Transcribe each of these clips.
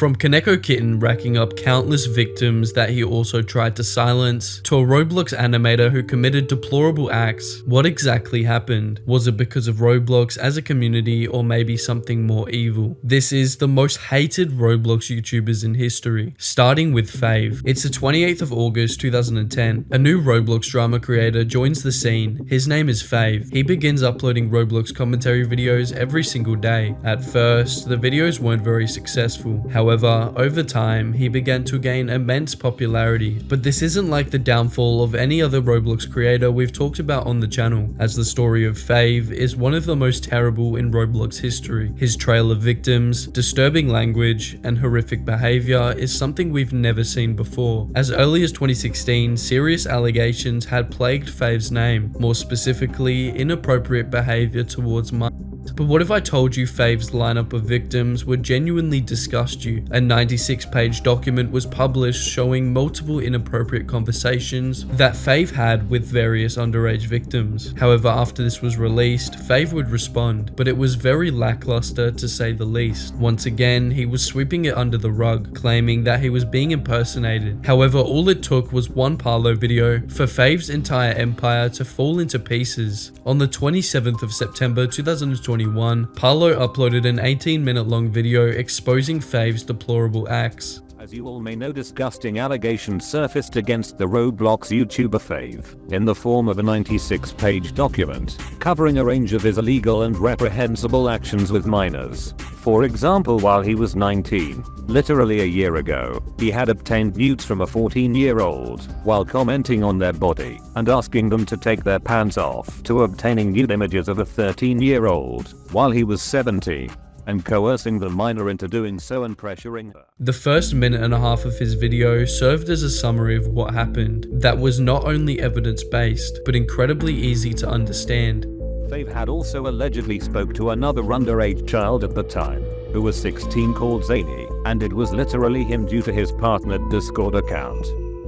From KonekoKitten racking up countless victims that he also tried to silence, to a Roblox animator who committed deplorable acts, what exactly happened? Was it because of Roblox as a community, or maybe something more evil? This is the most hated Roblox YouTubers in history, starting with Fave. It's the 28th of August 2010. A new Roblox drama creator joins the scene. His name is Fave. He begins uploading Roblox commentary videos every single day. At first, the videos weren't very successful. However, over time, he began to gain immense popularity. But this isn't like the downfall of any other Roblox creator we've talked about on the channel, as the story of Fave is one of the most terrible in Roblox history. His trail of victims, disturbing language, and horrific behavior is something we've never seen before. As early as 2016, serious allegations had plagued Fave's name, more specifically, inappropriate behavior towards minors. But what if I told you Fave's lineup of victims would genuinely disgust you? A 96-page document was published showing multiple inappropriate conversations that Fave had with various underage victims. However, after this was released, Fave would respond, but it was very lackluster to say the least. Once again, he was sweeping it under the rug, claiming that he was being impersonated. However, all it took was one Parlo video for Fave's entire empire to fall into pieces. On the 27th of September 2021, Parlo uploaded an 18-minute long video exposing Fave's deplorable acts. As you all may know, disgusting allegations surfaced against the Roblox YouTuber Fave in the form of a 96-page document covering a range of his illegal and reprehensible actions with minors. For example, while he was 19, literally a year ago, he had obtained nudes from a 14-year-old while commenting on their body and asking them to take their pants off, to obtaining nude images of a 13-year-old while he was 70. And coercing the minor into doing so and pressuring her. The first minute and a half of his video served as a summary of what happened that was not only evidence-based, but incredibly easy to understand. Fave had also allegedly spoke to another underage child at the time, who was 16, called Inhe, and it was literally him due to his partnered Discord account.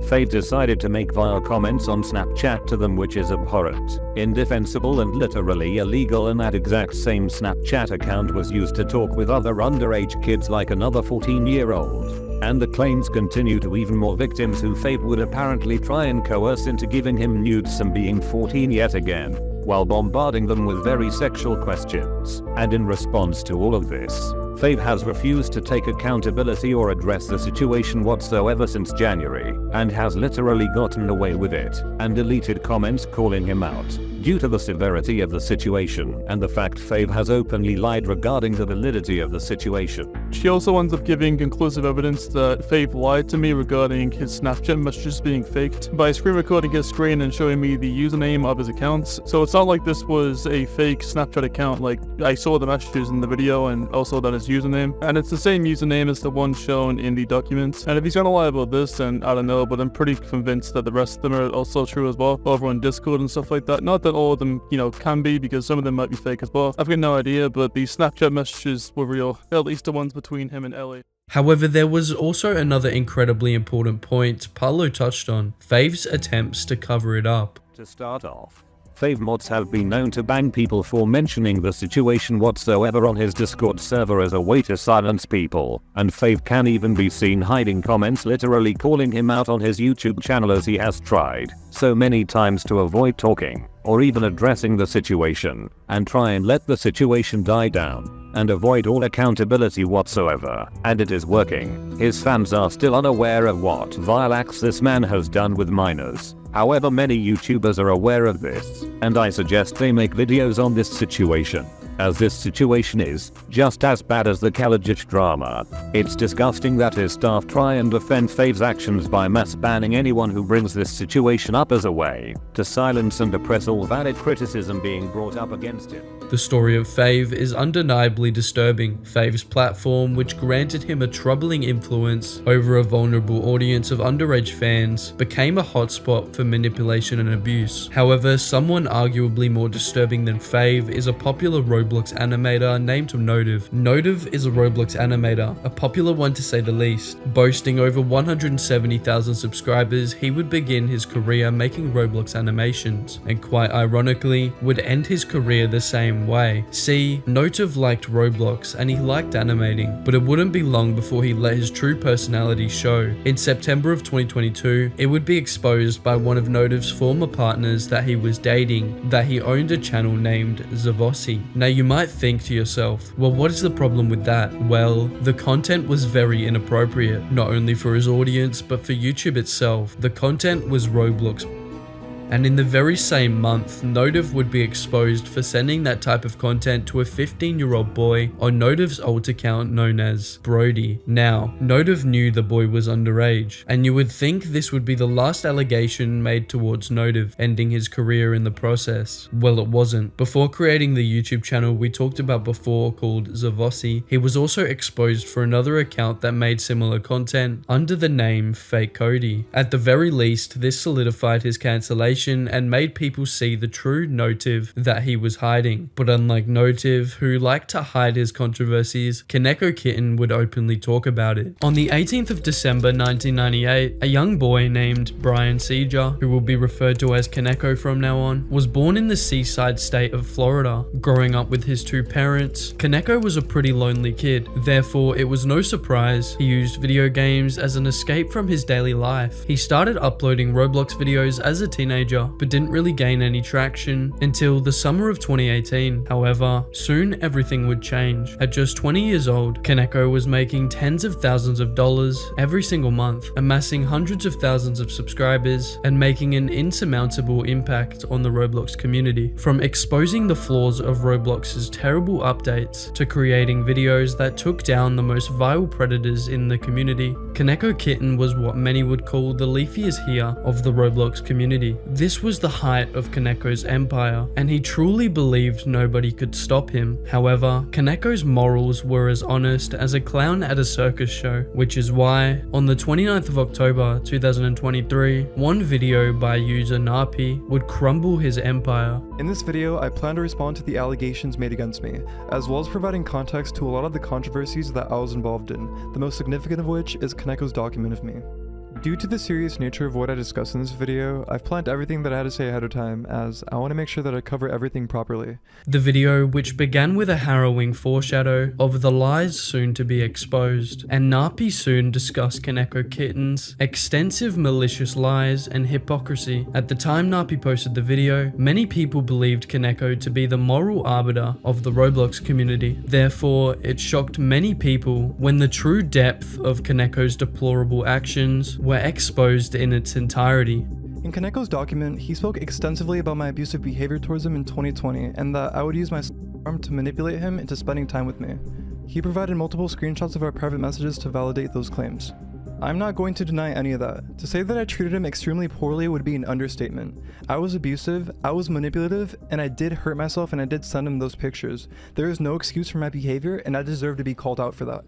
Fave decided to make vile comments on Snapchat to them, which is abhorrent, indefensible and literally illegal, and that exact same Snapchat account was used to talk with other underage kids like another 14-year-old. And the claims continue to even more victims who Fave would apparently try and coerce into giving him nudes and being 14 yet again, while bombarding them with very sexual questions. And in response to all of this, Fave has refused to take accountability or address the situation whatsoever since January, and has literally gotten away with it, and deleted comments calling him out, due to the severity of the situation, and the fact Fave has openly lied regarding the validity of the situation. She also ends up giving conclusive evidence that Fave lied to me regarding his Snapchat messages being faked by screen recording his screen and showing me the username of his accounts. So it's not like this was a fake Snapchat account. Like, I saw the messages in the video and also that his username, and it's the same username as the one shown in the documents. And if he's gonna lie about this, then I don't know, but I'm pretty convinced that the rest of them are also true as well, over on Discord and stuff like that. Not that all of them, can be, because some of them might be fake as well. I've got no idea, but the Snapchat messages were real, at least the ones between him and Ellie. However, there was also another incredibly important point Parlo touched on: Fave's attempts to cover it up. To start off, Fave mods have been known to ban people for mentioning the situation whatsoever on his Discord server as a way to silence people, and Fave can even be seen hiding comments literally calling him out on his YouTube channel, as he has tried so many times to avoid talking or even addressing the situation, and try and let the situation die down and avoid all accountability whatsoever, and it is working. His fans are still unaware of what vile acts this man has done with minors. However, many YouTubers are aware of this, and I suggest they make videos on this situation, as this situation is just as bad as the Kalajich drama. It's disgusting that his staff try and defend Fave's actions by mass banning anyone who brings this situation up as a way to silence and oppress all valid criticism being brought up against him. The story of Fave is undeniably disturbing. Fave's platform, which granted him a troubling influence over a vulnerable audience of underage fans, became a hotspot for manipulation and abuse. However, someone arguably more disturbing than Fave is a popular Roblox Roblox animator named Notive. Notive is a Roblox animator, a popular one to say the least. Boasting over 170,000 subscribers, he would begin his career making Roblox animations, and quite ironically, would end his career the same way. See, Notive liked Roblox and he liked animating, but it wouldn't be long before he let his true personality show. In September of 2022, it would be exposed by one of Notive's former partners that he was dating, that he owned a channel named Zavosi. Now you might think to yourself, well, what is the problem with that? Well, the content was very inappropriate, not only for his audience, but for YouTube itself. The content was Roblox. And in the very same month, Notive would be exposed for sending that type of content to a 15-year-old boy on Notive's alt account known as Brody. Now, Notive knew the boy was underage, and you would think this would be the last allegation made towards Notive, ending his career in the process. Well, it wasn't. Before creating the YouTube channel we talked about before called Zavosi, he was also exposed for another account that made similar content under the name Fake Cody. At the very least, this solidified his cancellation and made people see the true Notive that he was hiding. But unlike Notive, who liked to hide his controversies, KonekoKitten would openly talk about it. On the 18th of December 1998, a young boy named Brian Seeger, who will be referred to as Koneko from now on, was born in the seaside state of Florida. Growing up with his two parents, Koneko was a pretty lonely kid, therefore it was no surprise he used video games as an escape from his daily life. He started uploading Roblox videos as a teenager, but didn't really gain any traction until the summer of 2018. However, soon everything would change. At just 20 years old, Koneko was making tens of thousands of dollars every single month, amassing hundreds of thousands of subscribers, and making an insurmountable impact on the Roblox community. From exposing the flaws of Roblox's terrible updates to creating videos that took down the most vile predators in the community, KonekoKitten was what many would call the leafiest hair of the Roblox community. This was the height of Koneko's empire, and he truly believed nobody could stop him. However, Koneko's morals were as honest as a clown at a circus show, which is why, on the 29th of October 2023, one video by user Napi would crumble his empire. In this video, I plan to respond to the allegations made against me, as well as providing context to a lot of the controversies that I was involved in, the most significant of which is Koneko's document of me. Due to the serious nature of what I discuss in this video, I've planned everything that I had to say ahead of time, as I want to make sure that I cover everything properly. The video, which began with a harrowing foreshadow of the lies soon to be exposed, and Napi soon discussed KonekoKitten's extensive malicious lies and hypocrisy. At the time Napi posted the video, many people believed Koneko to be the moral arbiter of the Roblox community. Therefore, it shocked many people when the true depth of Koneko's deplorable actions were exposed in its entirety. In Koneko's document, he spoke extensively about my abusive behavior towards him in 2020, and that I would use my arm to manipulate him into spending time with me. He provided multiple screenshots of our private messages to validate those claims. I'm not going to deny any of that. To say that I treated him extremely poorly would be an understatement. I was abusive, I was manipulative, and I did hurt myself, and I did send him those pictures. There is no excuse for my behavior, and I deserve to be called out for that.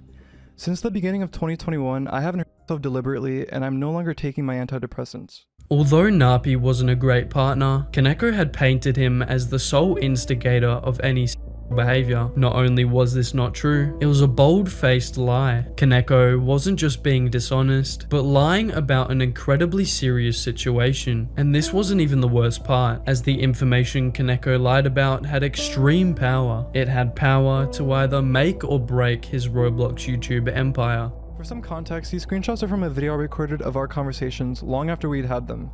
Since the beginning of 2021, I haven't hurt myself deliberately, and I'm no longer taking my antidepressants. Although Napi wasn't a great partner, Koneko had painted him as the sole instigator of any behavior. Not only was this not true, it was a bold-faced lie. Koneko wasn't just being dishonest, but lying about an incredibly serious situation. And this wasn't even the worst part, as the information Koneko lied about had extreme power. It had power to either make or break his Roblox YouTube empire. For some context, these screenshots are from a video I recorded of our conversations long after we'd had them.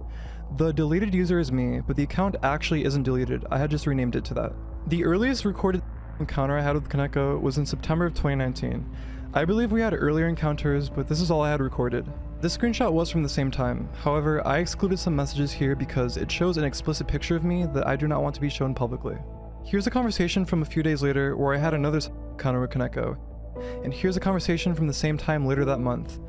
The deleted user is me, but the account actually isn't deleted. I had just renamed it to that. The earliest recorded encounter I had with Koneko was in September of 2019. I believe we had earlier encounters, but this is all I had recorded. This screenshot was from the same time. However, I excluded some messages here because it shows an explicit picture of me that I do not want to be shown publicly. Here's a conversation from a few days later where I had another encounter with Koneko. And here's a conversation from the same time later that month.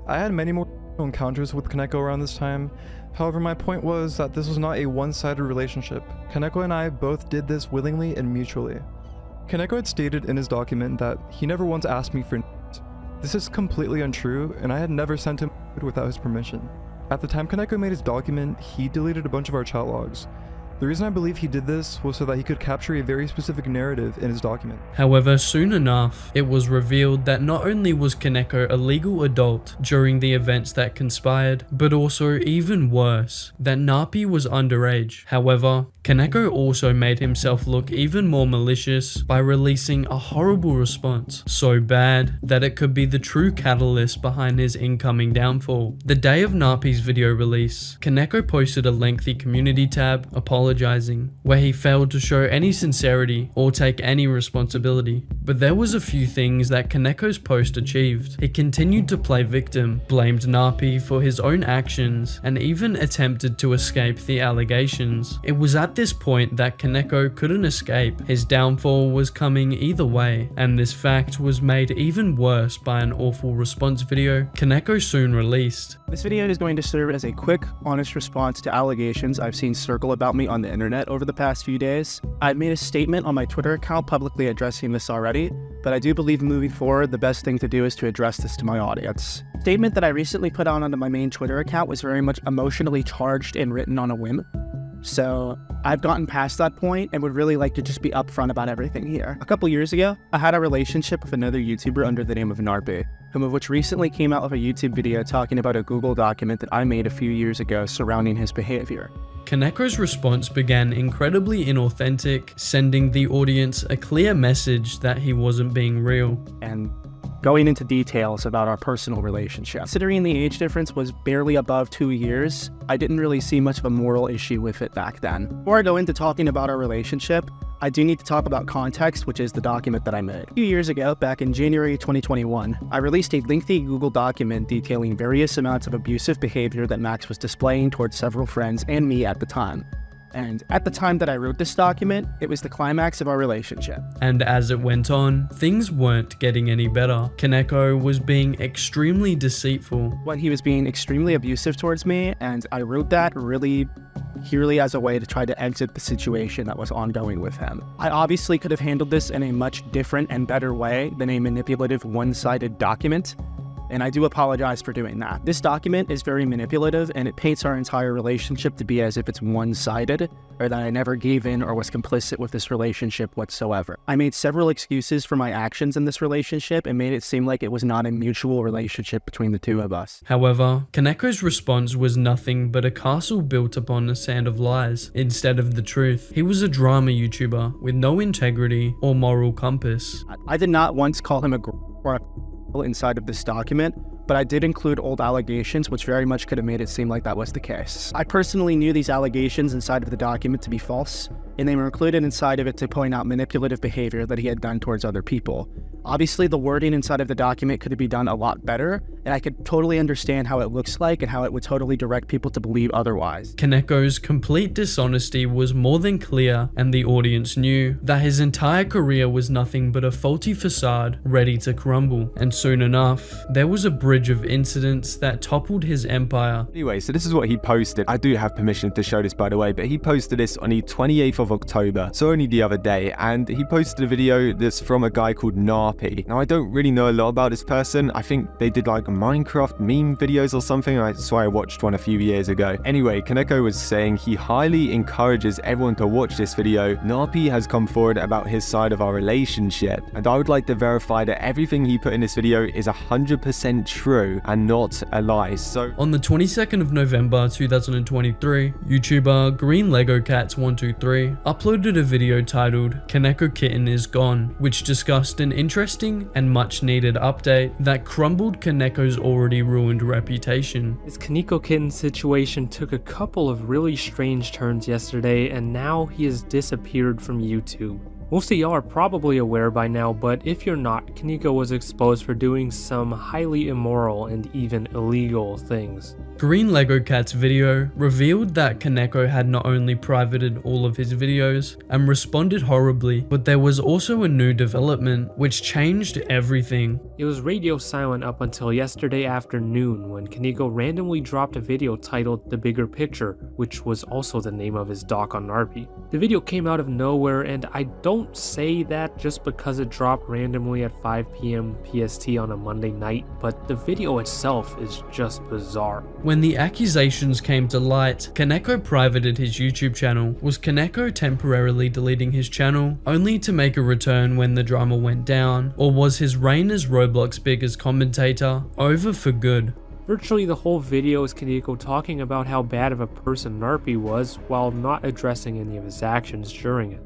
I had many more encounters with Koneko around this time. However, my point was that this was not a one-sided relationship. Koneko and I both did this willingly and mutually. Koneko had stated in his document that he never once asked me for This is completely untrue, and I had never sent him without his permission. At the time Koneko made his document, he deleted a bunch of our chat logs. The reason I believe he did this was so that he could capture a very specific narrative in his document. However, soon enough, it was revealed that not only was Koneko a legal adult during the events that conspired, but also, even worse, that Napi was underage. However, Koneko also made himself look even more malicious by releasing a horrible response, so bad that it could be the true catalyst behind his incoming downfall. The day of Napi's video release, Koneko posted a lengthy community tab apologizing, where he failed to show any sincerity or take any responsibility. But there was a few things that Koneko's post achieved. He continued to play victim, blamed Napi for his own actions, and even attempted to escape the allegations. It was at this point that Koneko couldn't escape. His downfall was coming either way, and this fact was made even worse by an awful response video Koneko soon released. This video is going to serve as a quick, honest response to allegations I've seen circle about me on the internet over the past few days. I've made a statement on my Twitter account publicly addressing this already, but I do believe moving forward, the best thing to do is to address this to my audience. The statement that I recently put out onto my main Twitter account was very much emotionally charged and written on a whim. So I've gotten past that point and would really like to just be upfront about everything here. A couple years ago, I had a relationship with another YouTuber under the name of Narpi, whom of which recently came out with a YouTube video talking about a Google document that I made a few years ago surrounding his behavior. Koneko's response began incredibly inauthentic, sending the audience a clear message that he wasn't being real. And going into details about our personal relationship. Considering the age difference was barely above 2 years, I didn't really see much of a moral issue with it back then. Before I go into talking about our relationship, I do need to talk about context, which is the document that I made. A few years ago, back in January 2021, I released a lengthy Google document detailing various amounts of abusive behavior that Max was displaying towards several friends and me at the time. And at the time that I wrote this document, it was the climax of our relationship. And as it went on, things weren't getting any better. Koneko was being extremely deceitful. When he was being extremely abusive towards me, and I wrote that really purely as a way to try to exit the situation that was ongoing with him. I obviously could have handled this in a much different and better way than a manipulative, one-sided document. And I do apologize for doing that. This document is very manipulative, and it paints our entire relationship to be as if it's one-sided, or that I never gave in or was complicit with this relationship whatsoever. I made several excuses for my actions in this relationship and made it seem like it was not a mutual relationship between the two of us. However, Koneko's response was nothing but a castle built upon a sand of lies instead of the truth. He was a drama YouTuber with no integrity or moral compass. I did not once call him a or a inside of this document, but I did include old allegations, which very much could have made it seem like that was the case. I personally knew these allegations inside of the document to be false, and they were included inside of it to point out manipulative behavior that he had done towards other people. Obviously, the wording inside of the document could be done a lot better, and I could totally understand how it looks like and how it would totally direct people to believe otherwise. Koneko's complete dishonesty was more than clear, and the audience knew that his entire career was nothing but a faulty facade ready to crumble. And soon enough, there was a bridge of incidents that toppled his empire. Anyway, so this is what he posted. I do have permission to show this, by the way, but he posted this on the 28th of October, so only the other day, and he posted a video that's from a guy called Narpi. Now, I don't really know a lot about this person. I think they did like Minecraft meme videos or something. That's why I watched one a few years ago. Anyway, Koneko was saying he highly encourages everyone to watch this video. Narpi has come forward about his side of our relationship, and I would like to verify that everything he put in this video is 100% true and not a lie. So on the 22nd of November 2023, YouTuber GreenLegoCats123 uploaded a video titled KonekoKitten is Gone, which discussed an interesting and much needed update that crumbled Koneko's already ruined reputation. This KonekoKitten situation took a couple of really strange turns yesterday, and now he has disappeared from YouTube. Most of y'all are probably aware by now, but if you're not, Koneko was exposed for doing some highly immoral and even illegal things. GreenLegoCat's video revealed that Koneko had not only privated all of his videos and responded horribly, but there was also a new development which changed everything. It was radio silent up until yesterday afternoon when Koneko randomly dropped a video titled The Bigger Picture, which was also the name of his doc on Narpi. The video came out of nowhere, and I don't don't say that just because it dropped randomly at 5 p.m. PST on a Monday night, but the video itself is just bizarre. When the accusations came to light, Koneko privated his YouTube channel. Was Koneko temporarily deleting his channel, only to make a return when the drama went down? Or was his reign as Roblox biggest commentator over for good? Virtually the whole video is Koneko talking about how bad of a person Narpi was while not addressing any of his actions during it.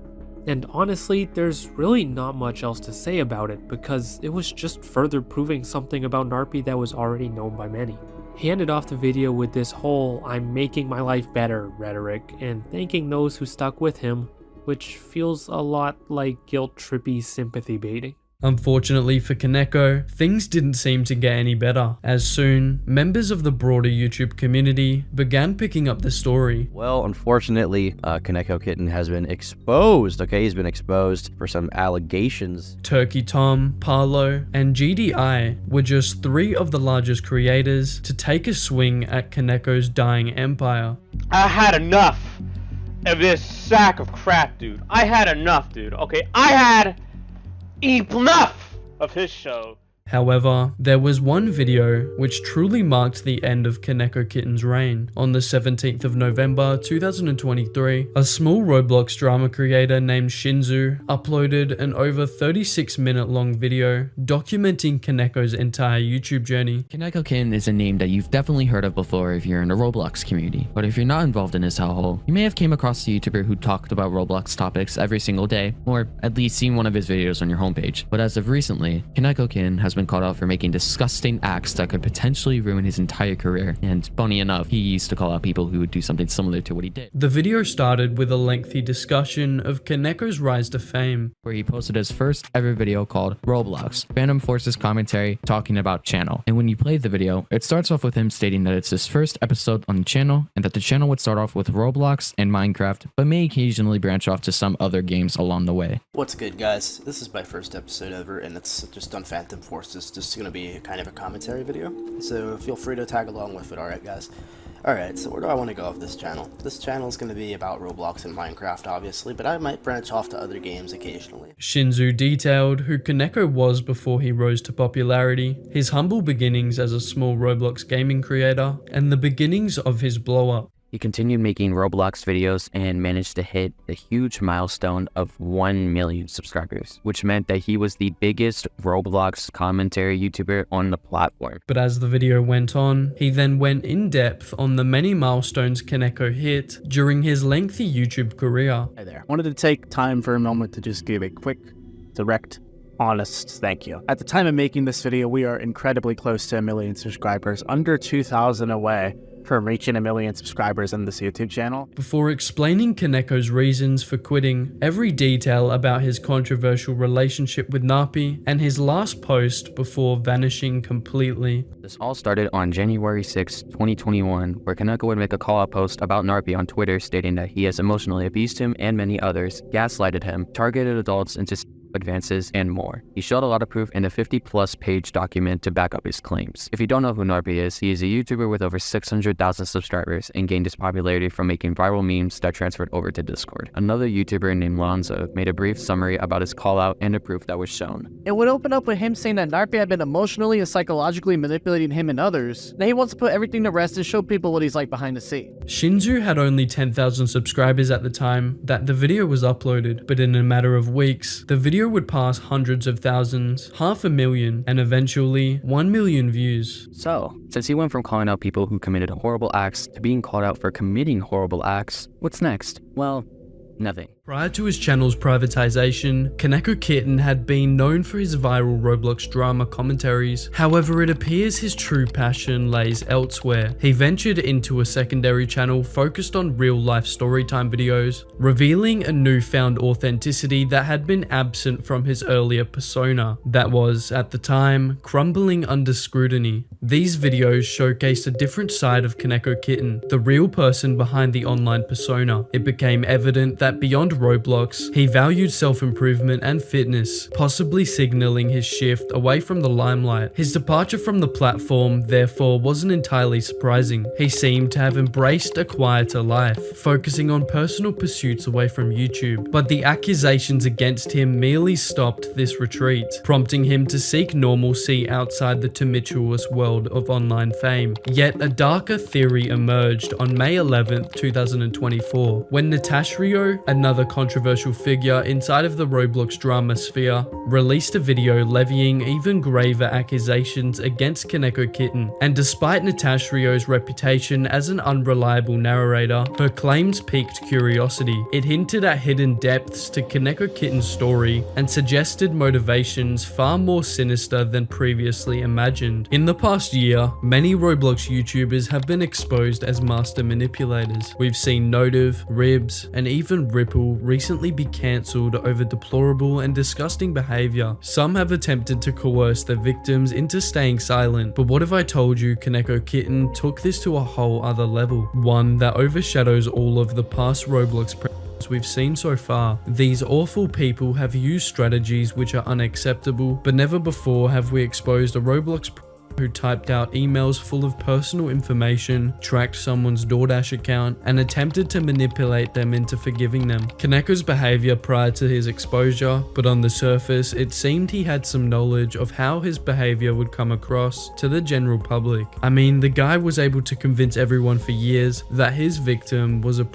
And honestly, there's really not much else to say about it because it was just further proving something about Narpi that was already known by many. He ended off the video with this whole "I'm making my life better" rhetoric and thanking those who stuck with him, which feels a lot like guilt-trippy sympathy baiting. Unfortunately for Koneko, things didn't seem to get any better, as soon, members of the broader YouTube community began picking up the story. Well, unfortunately, KonekoKitten has been exposed, okay? He's been exposed for some allegations. Turkey Tom, Parlo, and GDI were just 3 of the largest creators to take a swing at Koneko's dying empire. I had enough of this sack of crap, dude. I had enough, dude. Okay, I had enough of his show. However, there was one video which truly marked the end of KonekoKitten's reign. On the 17th of November 2023, a small Roblox drama creator named Shinzu uploaded an over 36-minute long video documenting Koneko's entire YouTube journey. KonekoKitten is a name that you've definitely heard of before if you're in the Roblox community, but if you're not involved in this hellhole, you may have came across a YouTuber who talked about Roblox topics every single day, or at least seen one of his videos on your homepage. But as of recently, KonekoKitten has been caught out for making disgusting acts that could potentially ruin his entire career, and funny enough, he used to call out people who would do something similar to what he did. The video started with a lengthy discussion of Koneko's rise to fame, where he posted his first ever video called Roblox, Phantom Force's commentary talking about channel. And when you play the video, it starts off with him stating that it's his first episode on the channel, and that the channel would start off with Roblox and Minecraft, but may occasionally branch off to some other games along the way. What's good, guys? This is my first episode ever, and it's just on Phantom Force. It's just gonna be kind of a commentary video, so feel free to tag along with it, alright guys? Alright, so where do I want to go with this channel? This channel is going to be about Roblox and Minecraft, obviously, but I might branch off to other games occasionally. Shinzu detailed who Koneko was before he rose to popularity, his humble beginnings as a small Roblox gaming creator, and the beginnings of his blow-up. He continued making Roblox videos and managed to hit the huge milestone of 1 million subscribers, which meant that he was the biggest Roblox commentary YouTuber on the platform. But as the video went on, he then went in depth on the many milestones Koneko hit during his lengthy YouTube career. Hi there. Wanted to take time for a moment to just give a quick, direct, honest thank you. At the time of making this video, we are incredibly close to 1 million subscribers, under 2,000 away from reaching 1 million subscribers on this YouTube channel. Before explaining Koneko's reasons for quitting, every detail about his controversial relationship with Narpi, and his last post before vanishing completely. This all started on January 6, 2021, where Koneko would make a call-out post about Narpi on Twitter stating that he has emotionally abused him and many others, gaslighted him, targeted adults into advances, and more. He showed a lot of proof in a 50-plus page document to back up his claims. If you don't know who Narpi is, he is a YouTuber with over 600,000 subscribers and gained his popularity from making viral memes that transferred over to Discord. Another YouTuber named Lonzo made a brief summary about his call-out and the proof that was shown. It would open up with him saying that Narpi had been emotionally and psychologically manipulating him and others. Now he wants to put everything to rest and show people what he's like behind the scene. Shinzu had only 10,000 subscribers at the time that the video was uploaded, but in a matter of weeks, the video would pass hundreds of thousands, 500,000, and eventually 1 million views. So, since he went from calling out people who committed horrible acts to being called out for committing horrible acts, what's next? Well, nothing. Prior to his channel's privatization, KonekoKitten had been known for his viral Roblox drama commentaries. However, it appears his true passion lays elsewhere. He ventured into a secondary channel focused on real-life storytime videos, revealing a newfound authenticity that had been absent from his earlier persona, that was, at the time, crumbling under scrutiny. These videos showcased a different side of KonekoKitten, the real person behind the online persona. It became evident that beyond Roblox, he valued self-improvement and fitness, possibly signaling his shift away from the limelight. His departure from the platform, therefore, wasn't entirely surprising. He seemed to have embraced a quieter life, focusing on personal pursuits away from YouTube. But the accusations against him merely stopped this retreat, prompting him to seek normalcy outside the tumultuous world of online fame. Yet a darker theory emerged on May 11th, 2024, when Natasha, another controversial figure inside of the Roblox drama sphere, released a video levying even graver accusations against KonekoKitten. And despite Natasha's reputation as an unreliable narrator, her claims piqued curiosity. It hinted at hidden depths to KonekoKitten's story and suggested motivations far more sinister than previously imagined. In the past year, many Roblox YouTubers have been exposed as master manipulators. We've seen Notive, Ribs, and even Ripple recently be cancelled over deplorable and disgusting behavior. Some have attempted to coerce their victims into staying silent, but what if I told you KonekoKitten took this to a whole other level, one that overshadows all of the past Roblox we've seen so far. These awful people have used strategies which are unacceptable, but never before have we exposed a Roblox who typed out emails full of personal information, tracked someone's DoorDash account, and attempted to manipulate them into forgiving them. Koneko's behavior prior to his exposure, but on the surface, it seemed he had some knowledge of how his behavior would come across to the general public. I mean, the guy was able to convince everyone for years that his victim was a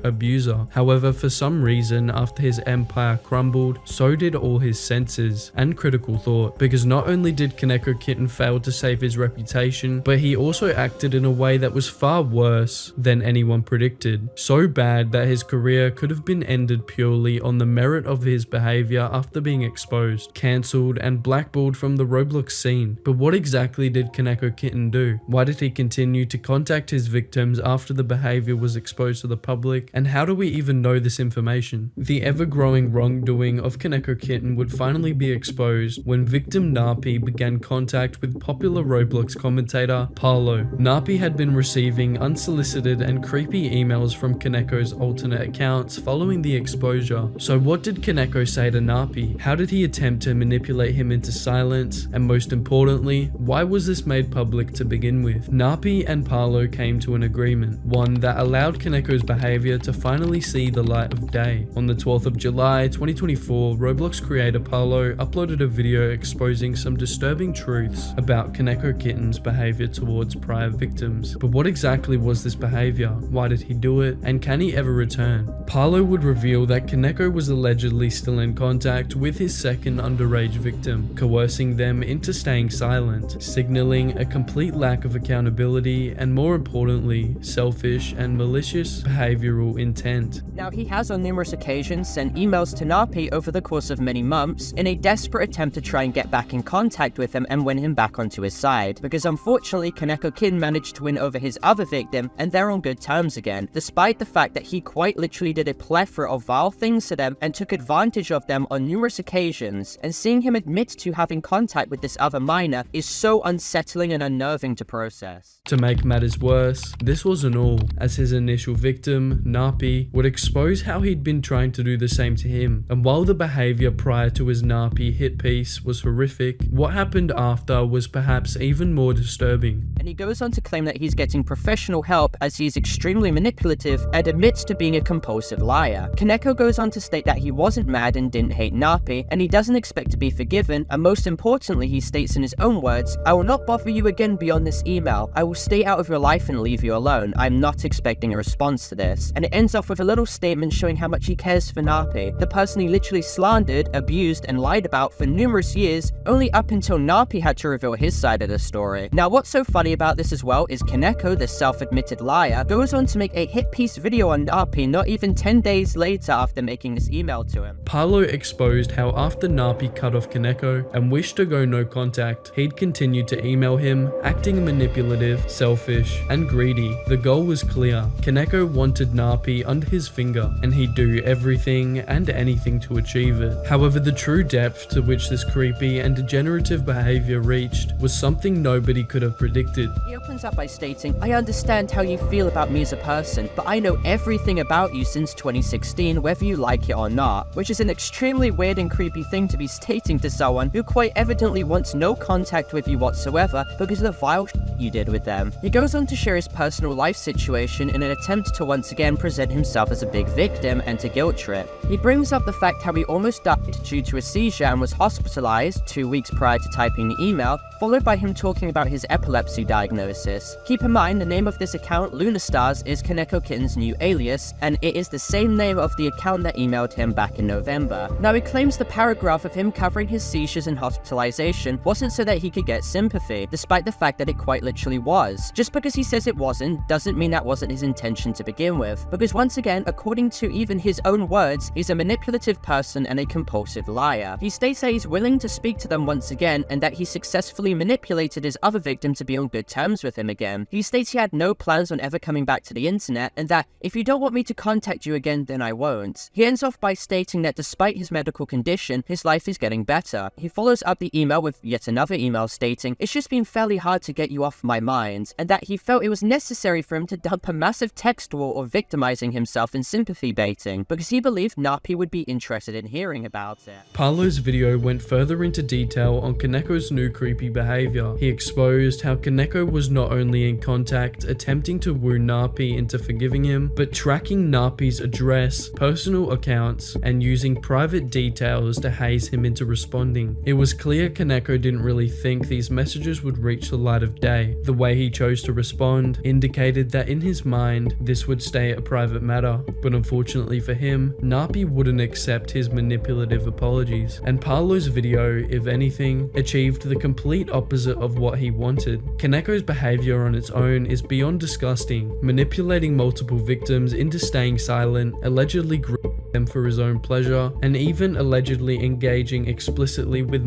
abuser. However, for some reason, after his empire crumbled, so did all his senses and critical thought, because not only did KonekoKitten fail to save his reputation, but he also acted in a way that was far worse than anyone predicted. So bad that his career could have been ended purely on the merit of his behavior after being exposed, cancelled, and blackballed from the Roblox scene. But what exactly did KonekoKitten do? Why did he continue to contact his victims after the behavior was exposed to the public? And how do we even know this information? The ever-growing wrongdoing of KonekoKitten would finally be exposed when victim Napi began contact with popular Roblox commentator Paolo. Napi had been receiving unsolicited and creepy emails from Koneko's alternate accounts following the exposure. So what did Koneko say to Napi? How did he attempt to manipulate him into silence? And most importantly, why was this made public to begin with? Napi and Paolo came to an agreement, one that allowed Koneko's behavior to finally see the light of day. On the 12th of July 2024, Roblox creator Paolo uploaded a video exposing some disturbing truths about KonekoKitten's behavior towards prior victims. But what exactly was this behavior? Why did he do it? And can he ever return? Paolo would reveal that Koneko was allegedly still in contact with his second underage victim, coercing them into staying silent, signaling a complete lack of accountability and, more importantly, selfish and malicious behavioral intent. Now, he has on numerous occasions sent emails to Napi over the course of many months in a desperate attempt to try and get back in contact with him and win him back onto his side, because unfortunately KonekoKitten managed to win over his other victim and they're on good terms again, despite the fact that he quite literally did a plethora of vile things to them and took advantage of them on numerous occasions. And seeing him admit to having contact with this other minor is so unsettling and unnerving to process. To make matters worse, this wasn't all, as his initial victim, Napi, would expose how he'd been trying to do the same to him. And while the behavior prior to his Napi hit piece was horrific, what happened after was perhaps even more disturbing. And he goes on to claim that he's getting professional help as he's extremely manipulative and admits to being a compulsive liar. Koneko goes on to state that he wasn't mad and didn't hate Napi, and he doesn't expect to be forgiven, and most importantly, he states in his own words, "I will not bother you again beyond this email. I will stay out of your life and leave you alone. I'm not expecting a response to this." And it ends off with a little statement showing how much he cares for Napi, the person he literally slandered, abused, and lied about for numerous years, only up until Napi had to reveal his side of the story. Now, what's so funny about this as well is Koneko, the self-admitted liar, goes on to make a hit-piece video on Napi not even 10 days later after making this email to him. Paolo exposed how after Napi cut off Koneko and wished to go no contact, he'd continued to email him, acting manipulative, selfish, and greedy. The goal was clear. Koneko wanted Napi under his finger, and he'd do everything and anything to achieve it. However, the true depth to which this creepy and degenerative behavior reached was something nobody could have predicted. He opens up by stating, "I understand how you feel about me as a person, but I know everything about you since 2016, whether you like it or not," which is an extremely weird and creepy thing to be stating to someone who quite evidently wants no contact with you whatsoever because of the vile you did with them. He goes on to share his personal life situation in an attempt to once again present himself as a big victim and to guilt trip. He brings up the fact how he almost died due to a seizure and was hospitalized 2 weeks prior to typing the email, followed by him talking about his epilepsy diagnosis. Keep in mind, the name of this account, Lunastars, is KonekoKitten's new alias, and it is the same name of the account that emailed him back in November. Now, he claims the paragraph of him covering his seizures and hospitalization wasn't so that he could get sympathy, despite the fact that it quite literally was. Just because he says it wasn't, doesn't mean that wasn't his intention to begin with, because once again, according to even his own words, he's a manipulative person and a compulsive liar. He states that he's willing to speak to them once again, and that he successfully manipulated his other victim to be on good terms with him again. He states he had no plans on ever coming back to the internet, and that if you don't want me to contact you again, then I won't. He ends off by stating that despite his medical condition, his life is getting better. He follows up the email with yet another email stating, "It's just been fairly hard to get you off my mind," and that he felt it was necessary for him to dump a massive text war of victimizing himself and sympathy baiting, because he believed Napi would be interested in hearing about it. Paolo's video went further into detail on Koneko's new creepy behavior. He exposed how Koneko was not only in contact attempting to woo Napi into forgiving him, but tracking Napi's address, personal accounts, and using private details to haze him into responding. It was clear Koneko didn't really think these messages would reach the light of day. The way he chose to respond indicated that in his mind, this would stay a private matter, but unfortunately for him, Napi wouldn't accept his manipulative apologies, and Paolo's video, if anything, achieved the complete opposite of what he wanted. Koneko's behavior on its own is beyond disgusting, manipulating multiple victims into staying silent, allegedly grooming them for his own pleasure, and even allegedly engaging explicitly with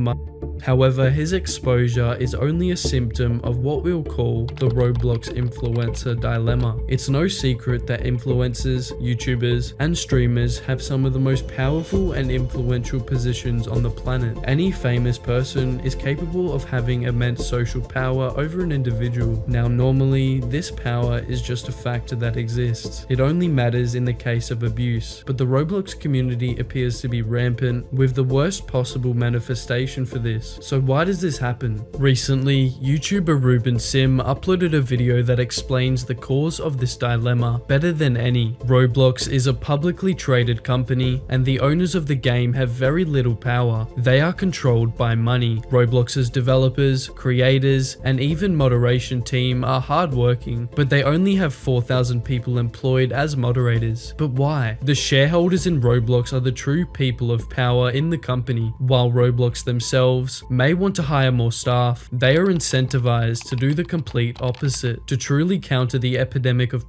However, his exposure is only a symptom of what we'll call the Roblox influencer dilemma. It's no secret that influencers, YouTubers, and streamers have some of the most powerful and influential positions on the planet. Any famous person is capable of having immense social power over an individual. Now, normally, this power is just a factor that exists. It only matters in the case of abuse, but the Roblox community appears to be rampant, with the worst possible manifestation for this. So why does this happen? Recently, YouTuber Ruben Sim uploaded a video that explains the cause of this dilemma better than any. Roblox is a publicly traded company, and the owners of the game have very little power. They are controlled by money. Roblox's developers, creators, and even moderation team are hardworking, but they only have 4,000 people employed as moderators. But why? The shareholders in Roblox are the true people of power in the company. While Roblox themselves may want to hire more staff, they are incentivized to do the complete opposite. To truly counter the epidemic of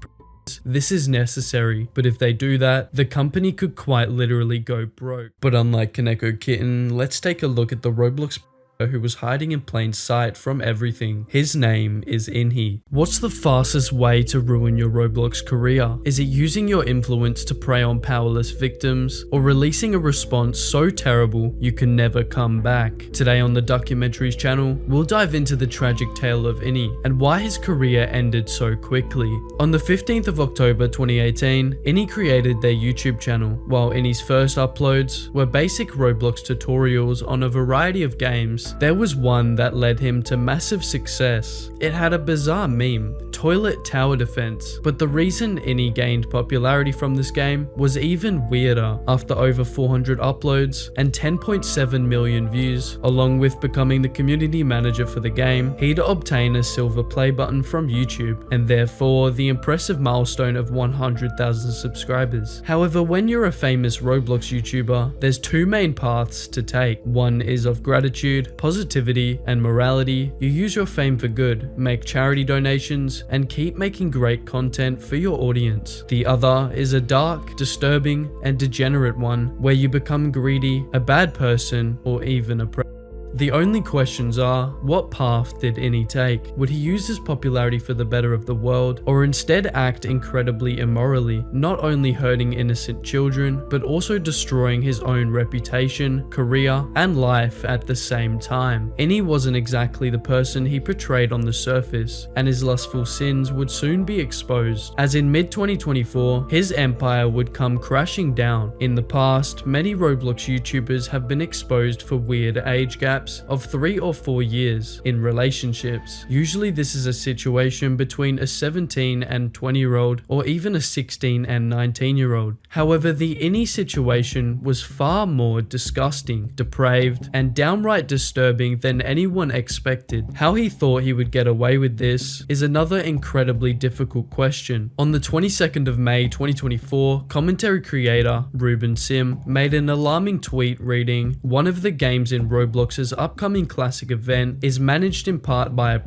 this is necessary, but if they do that, the company could quite literally go broke. But unlike KonekoKitten, let's take a look at the Roblox who was hiding in plain sight from everything. His name is Inhe. What's the fastest way to ruin your Roblox career? Is it using your influence to prey on powerless victims, or releasing a response so terrible you can never come back? Today on the Documentaries channel, we'll dive into the tragic tale of Inhe and why his career ended so quickly. On the 15th of October 2018, Inhe created their YouTube channel. While Inhe's first uploads were basic Roblox tutorials on a variety of games, there was one that led him to massive success. It had a bizarre meme, Toilet Tower Defense, but the reason Inhe gained popularity from this game was even weirder. After over 400 uploads and 10.7 million views, along with becoming the community manager for the game, he'd obtain a silver play button from YouTube, and therefore the impressive milestone of 100,000 subscribers. However, when you're a famous Roblox YouTuber, there's two main paths to take. One is of gratitude, positivity, and morality. You use your fame for good, make charity donations, and keep making great content for your audience. The other is a dark, disturbing, and degenerate one, where you become greedy, a bad person, or even a predator. The only questions are, what path did Inhe take? Would he use his popularity for the better of the world, or instead act incredibly immorally, not only hurting innocent children, but also destroying his own reputation, career, and life at the same time? Inhe wasn't exactly the person he portrayed on the surface, and his lustful sins would soon be exposed, as in mid-2024, his empire would come crashing down. In the past, many Roblox YouTubers have been exposed for weird age gaps of 3 or 4 years in relationships. Usually this is a situation between a 17 and 20-year-old, or even a 16 and 19-year-old. However, the Inhe situation was far more disgusting, depraved, and downright disturbing than anyone expected. How he thought he would get away with this is another incredibly difficult question. On the 22nd of May 2024, commentary creator Ruben Sim made an alarming tweet reading, "One of the games in Roblox's upcoming classic event is managed in part by a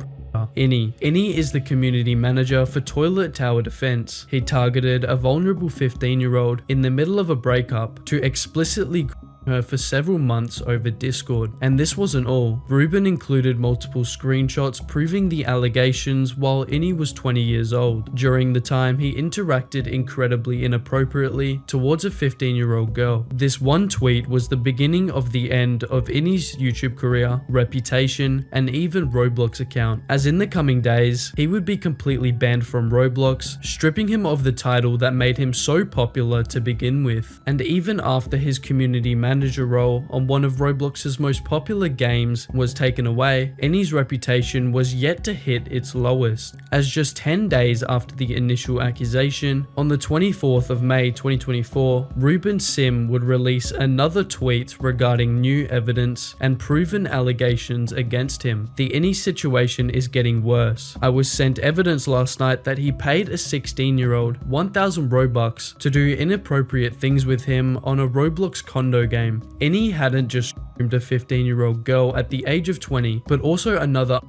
Inhe. Inhe is the community manager for Toilet Tower Defense. He targeted a vulnerable 15-year-old in the middle of a breakup to explicitly her for several months over Discord. And this wasn't all. Ruben included multiple screenshots proving the allegations while Inhe was 20 years old, during the time he interacted incredibly inappropriately towards a 15-year-old girl. This one tweet was the beginning of the end of Inhe's YouTube career, reputation, and even Roblox account, as in the coming days, he would be completely banned from Roblox, stripping him of the title that made him so popular to begin with. And even after his community manager role on one of Roblox's most popular games was taken away, Inhe's reputation was yet to hit its lowest, as just 10 days after the initial accusation, on the 24th of May 2024, Ruben Sim would release another tweet regarding new evidence and proven allegations against him. The Inhe situation is getting worse. I was sent evidence last night that he paid a 16-year-old 1,000 Robux to do inappropriate things with him on a Roblox condo game. Inhe hadn't just groomed a 15-year-old girl at the age of 20, but also another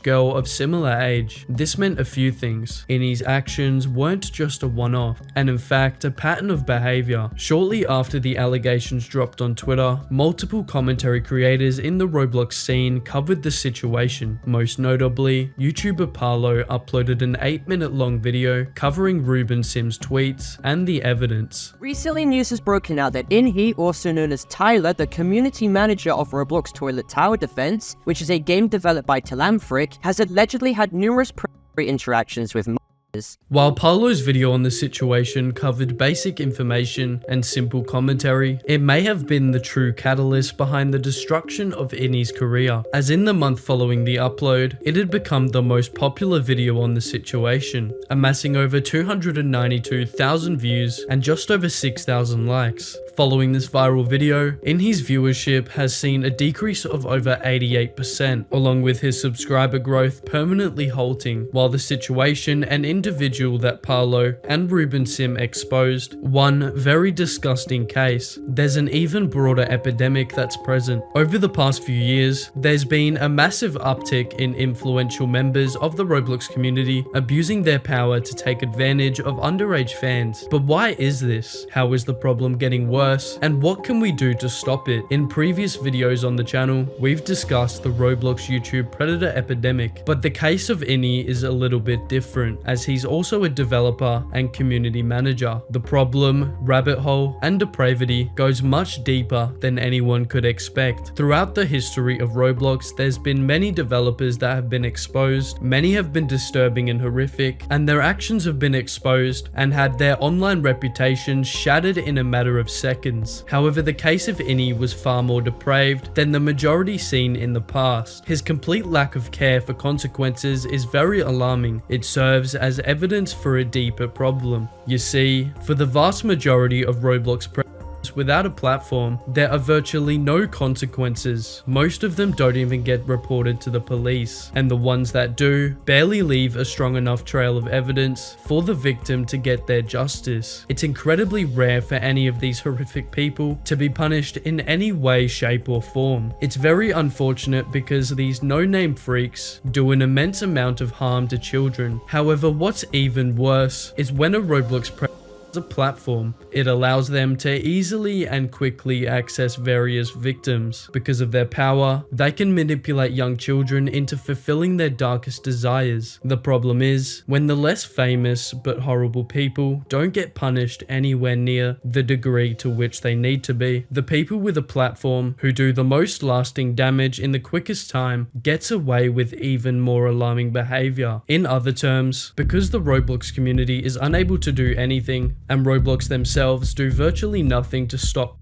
girl of similar age. This meant a few things. Inhe's actions weren't just a one-off, and in fact a pattern of behavior. Shortly after the allegations dropped on Twitter, multiple commentary creators in the Roblox scene covered the situation. Most notably, YouTuber Parlo uploaded an 8-minute long video covering Ruben Sim's tweets and the evidence. Recently, news has broken out that Inhe, also known as Tyler, the community manager of Roblox Toilet Tower Defense, which is a game developed by Talamfric, has allegedly had numerous predatory interactions with minors. While Paulo's video on the situation covered basic information and simple commentary, it may have been the true catalyst behind the destruction of Inhe's career, as in the month following the upload, it had become the most popular video on the situation, amassing over 292,000 views and just over 6,000 likes. Following this viral video, Inhe's viewership has seen a decrease of over 88%, along with his subscriber growth permanently halting, while the situation and individual that Parlo and Ruben Sim exposed, one very disgusting case. There's an even broader epidemic that's present. Over the past few years, there's been a massive uptick in influential members of the Roblox community abusing their power to take advantage of underage fans. But why is this? How is the problem getting worse? And what can we do to stop it? In previous videos on the channel, we've discussed the Roblox YouTube predator epidemic, but the case of Inhe is a little bit different, as he's also a developer and community manager. The problem, rabbit hole, and depravity goes much deeper than anyone could expect. Throughout the history of Roblox, there's been many developers that have been exposed, many have been disturbing and horrific, and their actions have been exposed and had their online reputations shattered in a matter of seconds. However, the case of Inhe was far more depraved than the majority seen in the past. His complete lack of care for consequences is very alarming. It serves as evidence for a deeper problem. You see, for the vast majority of Roblox without a platform, there are virtually no consequences. Most of them don't even get reported to the police, and the ones that do barely leave a strong enough trail of evidence for the victim to get their justice. It's incredibly rare for any of these horrific people to be punished in any way, shape, or form. It's very unfortunate because these no-name freaks do an immense amount of harm to children. However, what's even worse is when a Roblox a platform. It allows them to easily and quickly access various victims. Because of their power, they can manipulate young children into fulfilling their darkest desires. The problem is, when the less famous but horrible people don't get punished anywhere near the degree to which they need to be, the people with a platform who do the most lasting damage in the quickest time gets away with even more alarming behavior. In other terms, because the Roblox community is unable to do anything, and Roblox themselves do virtually nothing to stop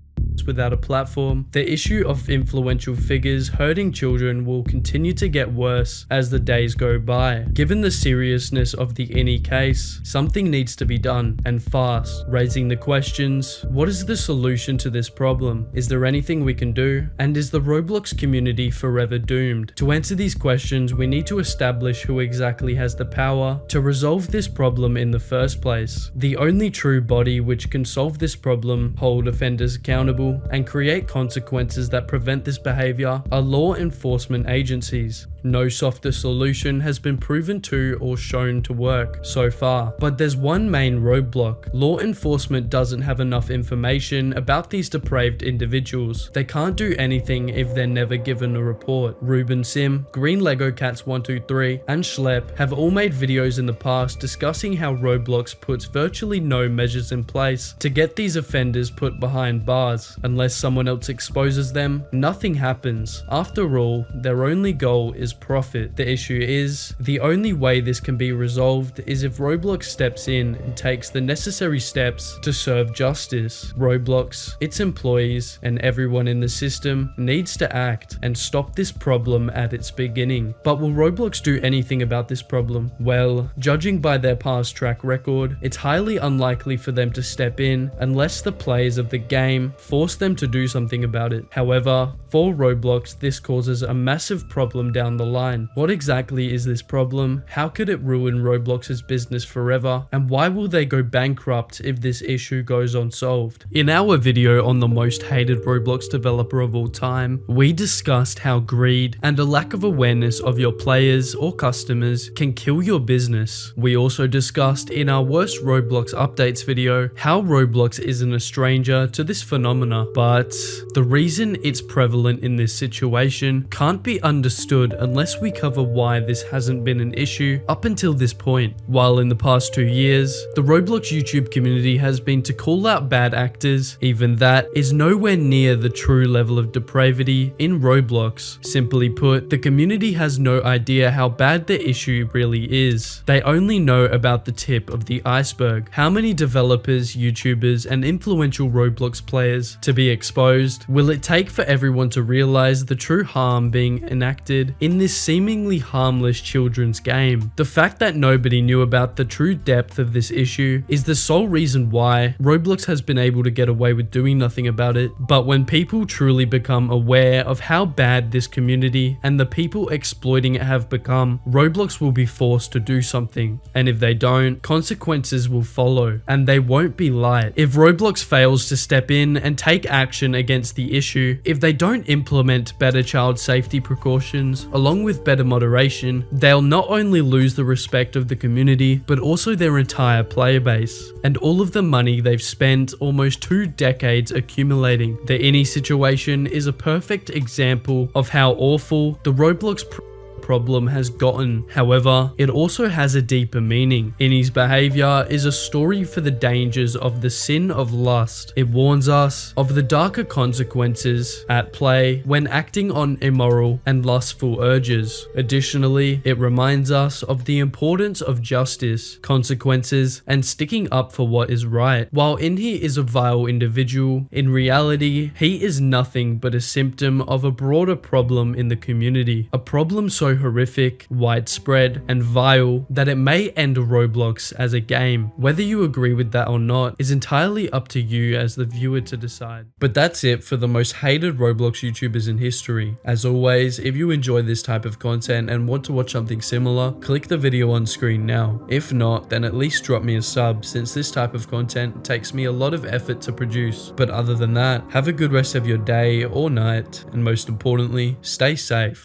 without a platform, the issue of influential figures hurting children will continue to get worse as the days go by. Given the seriousness of the Inhe case, something needs to be done, and fast, raising the questions: what is the solution to this problem? Is there anything we can do? And is the Roblox community forever doomed? To answer these questions, we need to establish who exactly has the power to resolve this problem in the first place. The only true body which can solve this problem, hold offenders accountable, and create consequences that prevent this behavior are law enforcement agencies. No softer solution has been proven to or shown to work so far, but there's one main roadblock. Law enforcement doesn't have enough information about these depraved individuals. They can't do anything if they're never given a report. Ruben Sim, Green Lego Cats 123, and Schlep have all made videos in the past discussing how Roblox puts virtually no measures in place to get these offenders put behind bars. Unless someone else exposes them, nothing happens. After all, their only goal is profit. The issue is, the only way this can be resolved is if Roblox steps in and takes the necessary steps to serve justice. Roblox, its employees, and everyone in the system needs to act and stop this problem at its beginning. But will Roblox do anything about this problem? Well, judging by their past track record, it's highly unlikely for them to step in unless the players of the game force them to do something about it. However, for Roblox, this causes a massive problem down the line. What exactly is this problem? How could it ruin Roblox's business forever? And why will they go bankrupt if this issue goes unsolved? In our video on the most hated Roblox developer of all time, we discussed how greed and a lack of awareness of your players or customers can kill your business. We also discussed in our worst Roblox updates video how Roblox isn't a stranger to this phenomena, but the reason it's prevalent in this situation can't be understood unless we cover why this hasn't been an issue up until this point. While in the past 2 years, the Roblox YouTube community has been to call out bad actors, even that is nowhere near the true level of depravity in Roblox. Simply put, the community has no idea how bad the issue really is. They only know about the tip of the iceberg. How many developers, YouTubers, and influential Roblox players to be exposed will it take for everyone to realize the true harm being enacted in this seemingly harmless children's game? The fact that nobody knew about the true depth of this issue is the sole reason why Roblox has been able to get away with doing nothing about it. But when people truly become aware of how bad this community and the people exploiting it have become, Roblox will be forced to do something. And if they don't, consequences will follow, and they won't be light. If Roblox fails to step in and take action against the issue, if they don't implement better child safety precautions along with better moderation, they'll not only lose the respect of the community, but also their entire player base, and all of the money they've spent almost 2 decades accumulating. The Inhe situation is a perfect example of how awful the Roblox problem has gotten. However, it also has a deeper meaning. Inhe's behavior is a story for the dangers of the sin of lust. It warns us of the darker consequences at play when acting on immoral and lustful urges. Additionally, it reminds us of the importance of justice, consequences, and sticking up for what is right. While Inhe is a vile individual, in reality, he is nothing but a symptom of a broader problem in the community. A problem so horrific, widespread, and vile that it may end Roblox as a game. Whether you agree with that or not is entirely up to you as the viewer to decide. But that's it for the most hated Roblox YouTubers in history. As always, if you enjoy this type of content and want to watch something similar, click the video on screen now. If not, then at least drop me a sub, since this type of content takes me a lot of effort to produce. But other than that, have a good rest of your day or night, and most importantly, stay safe.